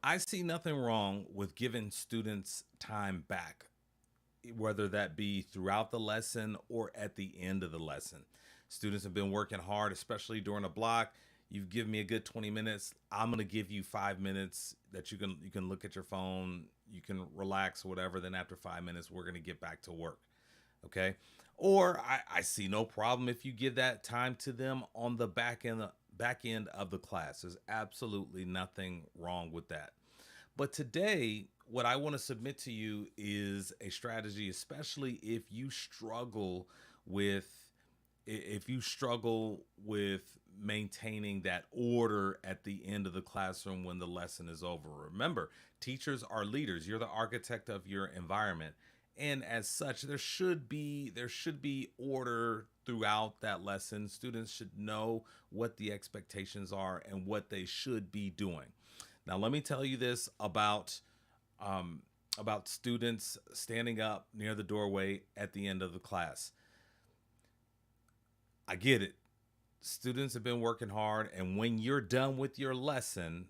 I see nothing wrong with giving students time back, whether that be throughout the lesson or at the end of the lesson. Students have been working hard, especially during a block. You've given me a good 20 minutes. I'm going to give you 5 minutes that you can look at your phone, you can relax, whatever. Then after 5 minutes, we're going to get back to work. Okay. Or I see no problem if you give that time to them on the back end of the class. There's absolutely nothing wrong with that. But today, what I want to submit to you is a strategy, especially with if you struggle with maintaining that order at the end of the classroom when the lesson is over. Remember, teachers are leaders. You're the architect of your environment. And as such, there should be order throughout that lesson. Students should know what the expectations are and what they should be doing. Now, let me tell you this um, about students standing up near the doorway at the end of the class. I get it. Students have been working hard, and when you're done with your lesson,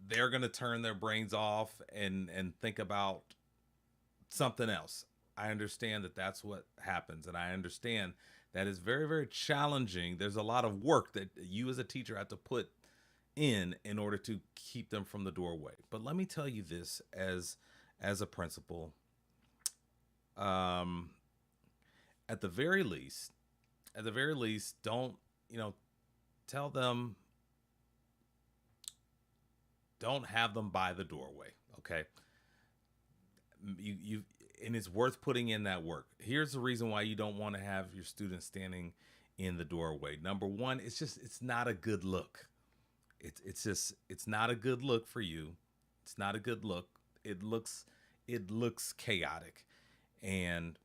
they're going to turn their brains off and think about something else. I understand that that's what happens, and I understand that is very, very challenging. There's a lot of work that you as a teacher have to put in order to keep them from the doorway. But let me tell you this as a principal, um, at the very least, don't you know tell them, don't have them by the doorway. Okay, you and it's worth putting in that work. Here's the reason why you don't want to have your students standing in the doorway. Number one, it's not a good look. It's not a good look for you. It's not a good look. It looks chaotic. And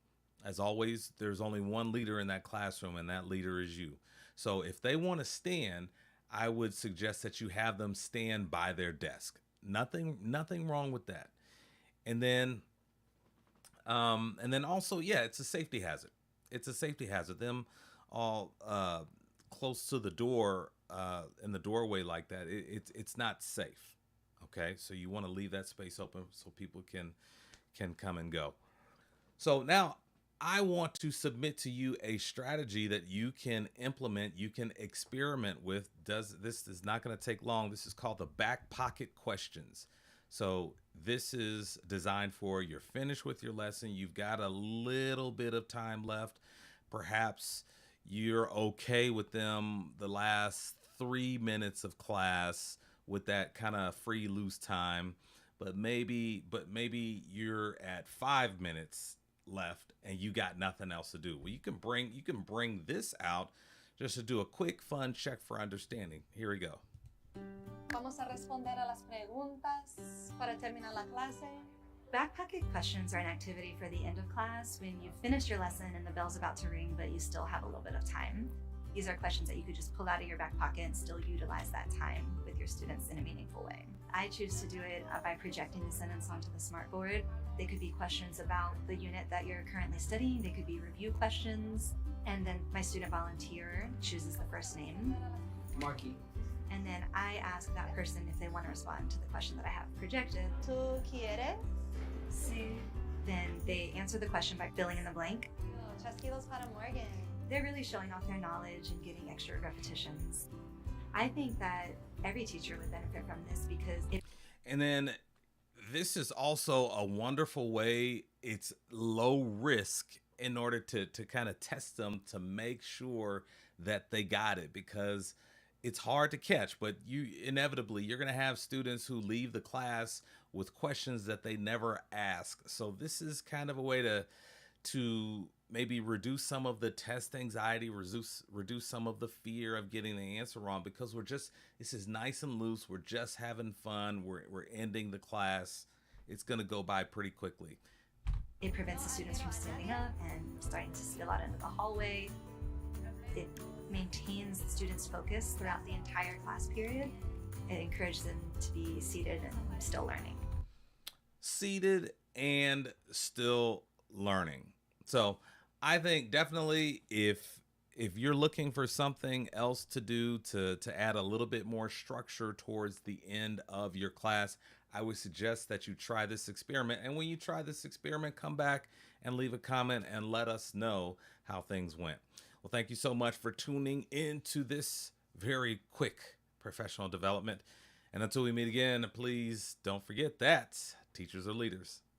as always, there's only one leader in that classroom, and that leader is you. So if they want to stand, I would suggest that you have them stand by their desk. Nothing wrong with that. And then also, yeah, it's a safety hazard. It's a safety hazard. Them all close to the door, in the doorway like that. It's not safe. Okay, so you want to leave that space open so people can come and go. So now I want to submit to you a strategy that you can implement, you can experiment with. Does This is not going to take long. This is called the back pocket questions. So this is designed for you're finished with your lesson, you've got a little bit of time left. Perhaps you're okay with them the last 3 minutes of class with that kind of free loose time, but maybe you're at 5 minutes left and you got nothing else to do. Well, you can bring this out just to do a quick fun check for understanding. Here we go. Vamos a responder a las preguntas para terminar la clase. Backpocket questions are an activity for the end of class when you've finished your lesson and the bell's about to ring, but you still have a little bit of time. These are questions that you could just pull out of your back pocket and still utilize that time with your students in a meaningful way. I choose to do it by projecting the sentence onto the smartboard. They could be questions about the unit that you're currently studying. They could be review questions. And then my student volunteer chooses the first name. Marky. And then I ask that person if they want to respond to the question that I have projected. ¿Tú quieres? Sí. Then they answer the question by filling in the blank. Oh, chasquidos para Morgan. They're really showing off their knowledge and getting extra repetitions. I think that every teacher would benefit from this because it. And then this is also a wonderful way. It's low risk in order to kind of test them to make sure that they got it, because it's hard to catch, but you're going to have students who leave the class with questions that they never ask. So this is kind of a way to maybe reduce some of the test anxiety, reduce some of the fear of getting the answer wrong, because this is nice and loose. We're just having fun. We're ending the class. It's going to go by pretty quickly. It prevents the students from standing up and starting to spill out into the hallway. It maintains the students' focus throughout the entire class period. It encourages them to be seated and still learning. Seated and still learning. So I think definitely if if you're looking for something else to do to add a little bit more structure towards the end of your class, I would suggest that you try this experiment. And when you try this experiment, come back and leave a comment and let us know how things went. Well, thank you so much for tuning into this very quick professional development. And until we meet again, please don't forget that teachers are leaders.